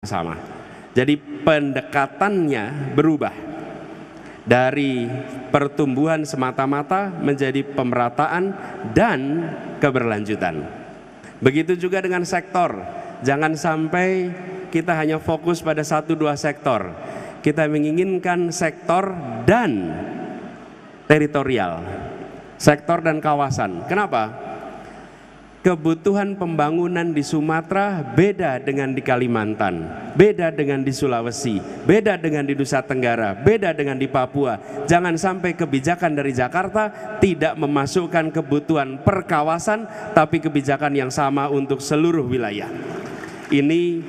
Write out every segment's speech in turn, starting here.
sama. Jadi pendekatannya berubah dari pertumbuhan semata-mata menjadi pemerataan dan keberlanjutan. Begitu juga dengan sektor. Jangan sampai kita hanya fokus pada 1-2 sektor. Kita menginginkan sektor dan teritorial, sektor dan kawasan. Kenapa? Kebutuhan pembangunan di Sumatera beda dengan di Kalimantan, beda dengan di Sulawesi, beda dengan di Nusa Tenggara, beda dengan di Papua. Jangan sampai kebijakan dari Jakarta tidak memasukkan kebutuhan per kawasan, tapi kebijakan yang sama untuk seluruh wilayah. Ini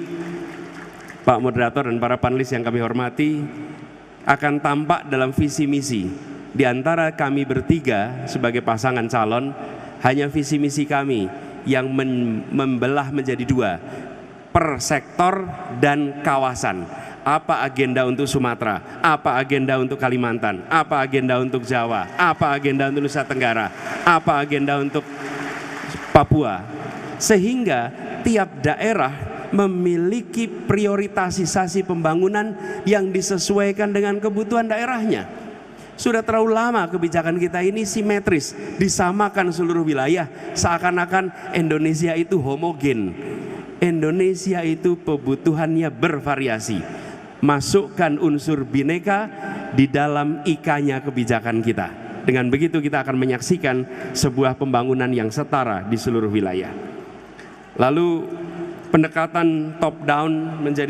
Pak Moderator dan para panelis yang kami hormati, akan tampak dalam visi misi. Di antara kami bertiga sebagai pasangan calon, hanya visi misi kami yang membelah menjadi 2, per sektor dan kawasan. Apa agenda untuk Sumatera, apa agenda untuk Kalimantan, apa agenda untuk Jawa, apa agenda untuk Nusa Tenggara, apa agenda untuk Papua. Sehingga tiap daerah memiliki prioritasasi pembangunan yang disesuaikan dengan kebutuhan daerahnya. Sudah terlalu lama kebijakan kita ini simetris, disamakan seluruh wilayah, seakan-akan Indonesia itu homogen. Indonesia itu kebutuhannya bervariasi. Masukkan unsur bineka di dalam IK-nya kebijakan kita. Dengan begitu kita akan menyaksikan sebuah pembangunan yang setara di seluruh wilayah. Lalu pendekatan top down menjadi